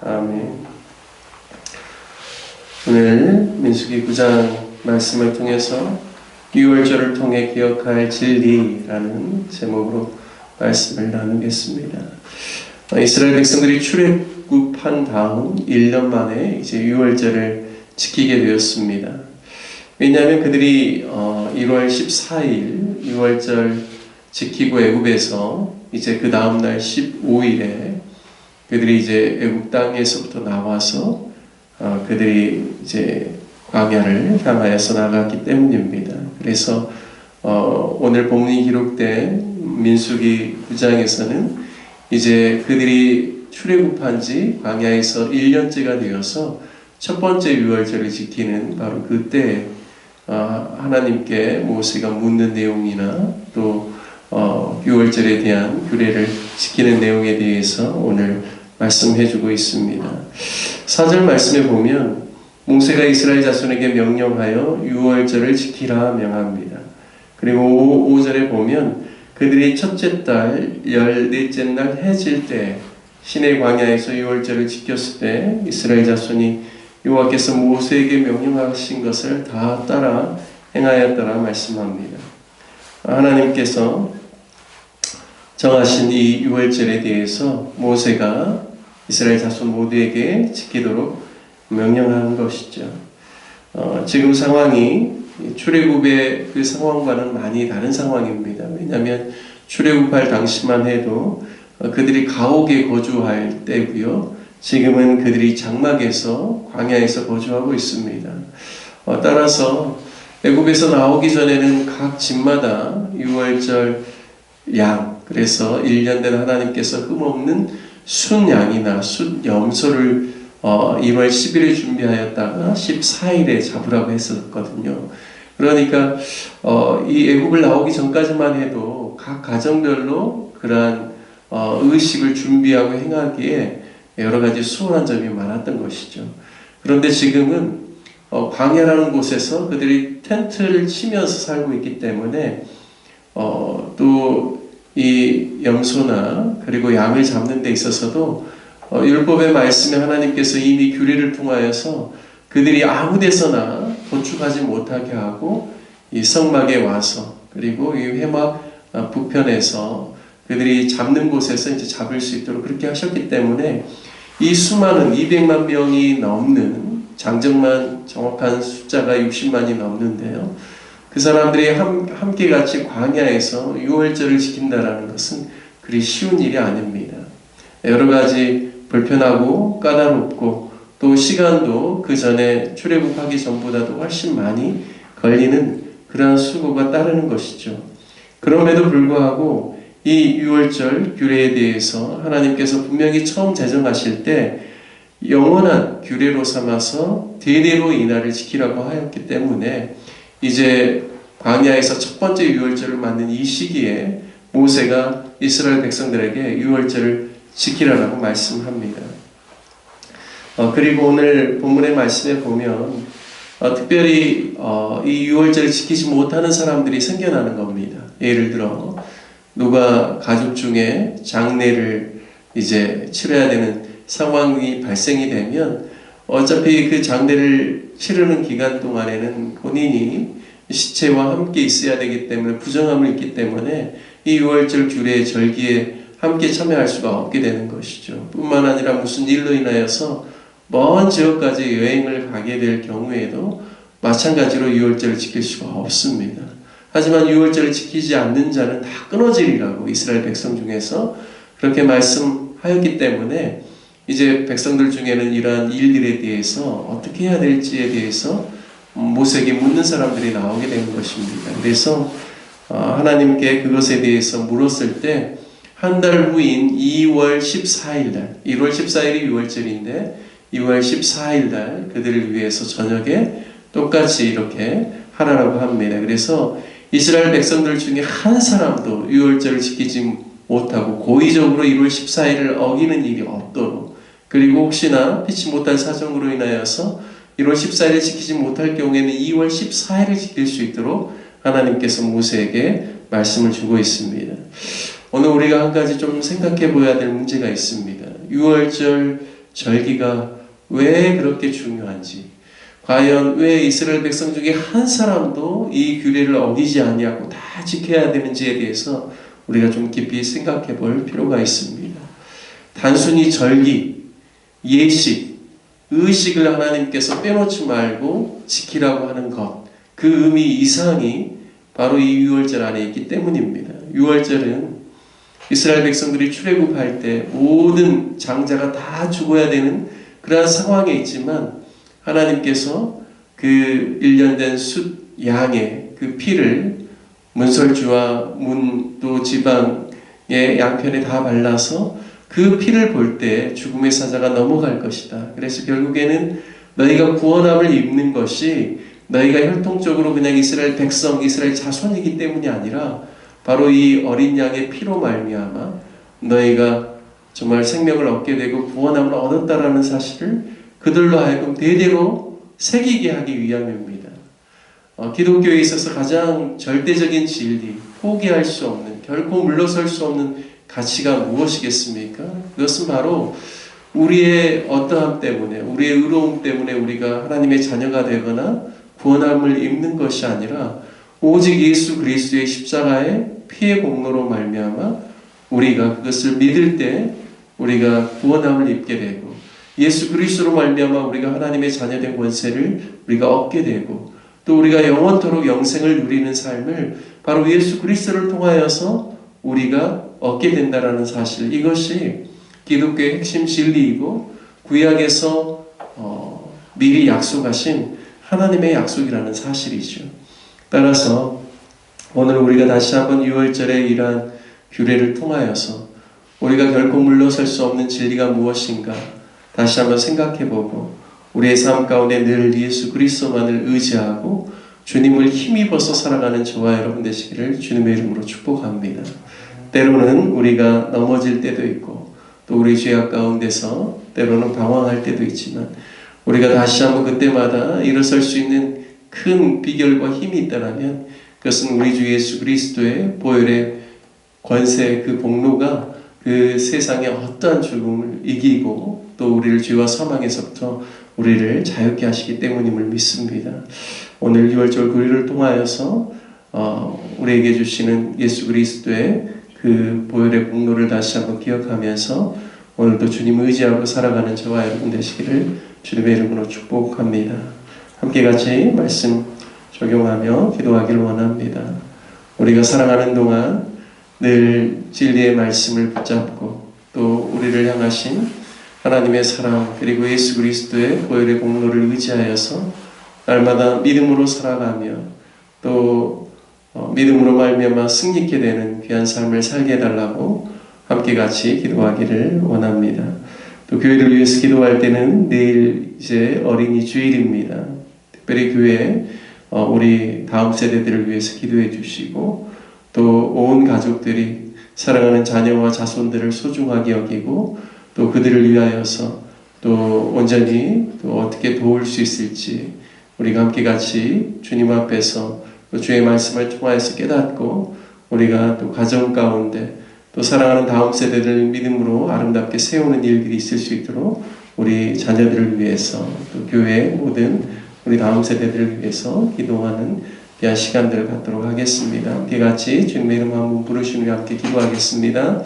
아멘. 오늘 민수기 9장 말씀을 통해서 유월절을 통해 기억할 진리라는 제목으로 말씀을 나누겠습니다. 이스라엘 백성들이 출애굽한 다음 1년 만에 이제 유월절을 지키게 되었습니다. 왜냐하면 그들이 1월 14일 유월절 지키고 애굽에서 이제 그 다음날 15일에 그들이 이제 애굽 땅에서부터 나와서 그들이 이제 광야를 향하여서 나갔기 때문입니다. 그래서 오늘 본문이 기록된 민수기 9장에서는 이제 그들이 출애굽한 지 광야에서 1년째가 되어서 첫 번째 유월절을 지키는 바로 그때 하나님께 모세가 묻는 내용이나 또 유월절에 대한 규례를 지키는 내용에 대해서 오늘 말씀해주고 있습니다. 4절 말씀에 보면 모세가 이스라엘 자손에게 명령하여 유월절을 지키라 명합니다. 그리고 5절에 보면 그들이 첫째 달 14째 날 해질 때 시내 광야에서 유월절을 지켰을 때 이스라엘 자손이 여호와께서 모세에게 명령하신 것을 다 따라 행하였더라 말씀합니다. 하나님께서 정하신 이 유월절에 대해서 모세가 이스라엘 자손 모두에게 지키도록 명령한 것이죠. 지금 상황이 출애굽의 그 상황과는 많이 다른 상황입니다. 왜냐하면 출애굽할 당시만 해도 그들이 가옥에 거주할 때고요. 지금은 그들이 장막에서 광야에서 거주하고 있습니다. 따라서 애굽에서 나오기 전에는 각 집마다 유월절 양, 그래서 1년 된 하나님께서 흠없는 순양이나 순염소를 1월 10일에 준비하였다가 14일에 잡으라고 했었거든요. 그러니까 이 애굽을 나오기 전까지만 해도 각 가정별로 그러한 의식을 준비하고 행하기에 여러 가지 수월한 점이 많았던 것이죠. 그런데 지금은 광야라는 곳에서 그들이 텐트를 치면서 살고 있기 때문에 또 이 염소나 그리고 양을 잡는 데 있어서도 율법의 말씀에 하나님께서 이미 규례를 통하여서 그들이 아무 데서나 도축하지 못하게 하고 이 성막에 와서 그리고 이 회막 북편에서 그들이 잡는 곳에서 이제 잡을 수 있도록 그렇게 하셨기 때문에 이 수많은 200만 명이 넘는 장정만 정확한 숫자가 60만이 넘는데요. 그 사람들이 함께 같이 광야에서 유월절을 지킨다라는 것은 그리 쉬운 일이 아닙니다. 여러 가지 불편하고 까다롭고 또 시간도 그 전에 출애굽하기 전보다도 훨씬 많이 걸리는 그러한 수고가 따르는 것이죠. 그럼에도 불구하고 이 유월절 규례에 대해서 하나님께서 분명히 처음 제정하실 때 영원한 규례로 삼아서 대대로 이 날을 지키라고 하였기 때문에 이제 광야에서 첫 번째 유월절을 맞는 이 시기에 모세가 이스라엘 백성들에게 유월절을 지키라고 말씀합니다. 그리고 오늘 본문의 말씀에 보면 특별히 이 유월절을 지키지 못하는 사람들이 생겨나는 겁니다. 예를 들어 누가 가족 중에 장례를 이제 치러야 되는 상황이 발생이 되면 어차피 그 장례를 치르는 기간 동안에는 본인이 시체와 함께 있어야 되기 때문에 부정함을 있기 때문에 이 유월절 규례의 절기에 함께 참여할 수가 없게 되는 것이죠. 뿐만 아니라 무슨 일로 인하여서 먼 지역까지 여행을 가게 될 경우에도 마찬가지로 유월절을 지킬 수가 없습니다. 하지만 유월절을 지키지 않는 자는 다 끊어지리라고 이스라엘 백성 중에서 그렇게 말씀하였기 때문에 이제 백성들 중에는 이러한 일들에 대해서 어떻게 해야 될지에 대해서 모세에게 묻는 사람들이 나오게 되는 것입니다. 그래서 하나님께 그것에 대해서 물었을 때 한 달 후인 2월 14일 날, 1월 14일이 유월절인데 2월 14일 날 그들을 위해서 저녁에 똑같이 이렇게 하라고 합니다. 그래서 이스라엘 백성들 중에 한 사람도 유월절을 지키지 못하고 고의적으로 1월 14일을 어기는 일이 없도록, 그리고 혹시나 피치 못할 사정으로 인하여서 1월 14일을 지키지 못할 경우에는 2월 14일을 지킬 수 있도록 하나님께서 모세에게 말씀을 주고 있습니다. 오늘 우리가 한 가지 좀 생각해 보아야 될 문제가 있습니다. 유월절 절기가 왜 그렇게 중요한지, 과연 왜 이스라엘 백성 중에 한 사람도 이 규례를 어기지 아니하고 다 지켜야 되는지에 대해서 우리가 좀 깊이 생각해 볼 필요가 있습니다. 단순히 절기, 예식, 의식을 하나님께서 빼놓지 말고 지키라고 하는 것, 그 의미 이상이 바로 이 유월절 안에 있기 때문입니다. 유월절은 이스라엘 백성들이 출애굽할 때 모든 장자가 다 죽어야 되는 그러한 상황에 있지만 하나님께서 그 1년 된 숫 양의 그 피를 문설주와 또 지방의 양편에 다 발라서 그 피를 볼 때 죽음의 사자가 넘어갈 것이다. 그래서 결국에는 너희가 구원함을 입는 것이 너희가 혈통적으로 그냥 이스라엘 백성, 이스라엘 자손이기 때문이 아니라 바로 이 어린 양의 피로 말미암아 너희가 정말 생명을 얻게 되고 구원함을 얻었다라는 사실을 그들로 하여금 대대로 새기게 하기 위함입니다. 기독교에 있어서 가장 절대적인 진리, 포기할 수 없는, 결코 물러설 수 없는 가치가 무엇이겠습니까? 그것은 바로 우리의 어떠함 때문에, 우리의 의로움 때문에 우리가 하나님의 자녀가 되거나 구원함을 입는 것이 아니라 오직 예수 그리스도의 십자가의 피의 공로로 말미암아 우리가 그것을 믿을 때 우리가 구원함을 입게 되고 예수 그리스도로 말미암아 우리가 하나님의 자녀된 권세를 우리가 얻게 되고 또 우리가 영원토록 영생을 누리는 삶을 바로 예수 그리스도를 통하여서 우리가 얻게 된다라는 사실, 이것이 기독교의 핵심 진리이고 구약에서 미리 약속하신 하나님의 약속이라는 사실이죠. 따라서 오늘 우리가 다시 한번 유월절의 이러한 규례를 통하여서 우리가 결코 물러설 수 없는 진리가 무엇인가 다시 한번 생각해보고 우리의 삶 가운데 늘 예수 그리스도만을 의지하고 주님을 힘입어서 살아가는 저와 여러분 되시기를 주님의 이름으로 축복합니다. 때로는 우리가 넘어질 때도 있고 또 우리 죄악 가운데서 때로는 방황할 때도 있지만 우리가 다시 한번 그때마다 일어설 수 있는 큰 비결과 힘이 있다면 그것은 우리 주 예수 그리스도의 보혈의 권세, 그 공로가 그 세상의 어떠한 죽음을 이기고 또 우리를 죄와 사망에서부터 우리를 자유케 하시기 때문임을 믿습니다. 오늘 6월절 교리를 통하여서 우리에게 주시는 예수 그리스도의 그 보혈의 공로를 다시 한번 기억하면서 오늘도 주님 의지하고 살아가는 저와 여러분 되시기를 주님의 이름으로 축복합니다. 함께 같이 말씀 적용하며 기도하기를 원합니다. 우리가 살아가는 동안 늘 진리의 말씀을 붙잡고 또 우리를 향하신 하나님의 사랑 그리고 예수 그리스도의 보혈의 공로를 의지하여서 날마다 믿음으로 살아가며 또 믿음으로 말미암아 승리케 되는 귀한 삶을 살게 해달라고 함께 같이 기도하기를 원합니다. 또 교회를 위해서 기도할 때는 내일 이제 어린이 주일입니다. 특별히 교회 우리 다음 세대들을 위해서 기도해 주시고 또 온 가족들이 사랑하는 자녀와 자손들을 소중하게 여기고 또 그들을 위하여서 또 온전히 또 어떻게 도울 수 있을지 우리가 함께 같이 주님 앞에서 또 주의 말씀을 통하여서 깨닫고 우리가 또 가정 가운데 또 사랑하는 다음 세대를 믿음으로 아름답게 세우는 일들이 있을 수 있도록 우리 자녀들을 위해서 또 교회의 모든 우리 다음 세대들을 위해서 기도하는 귀한 시간들을 갖도록 하겠습니다. 함께 같이 주님의 이름 한번 부르시며 함께 기도하겠습니다.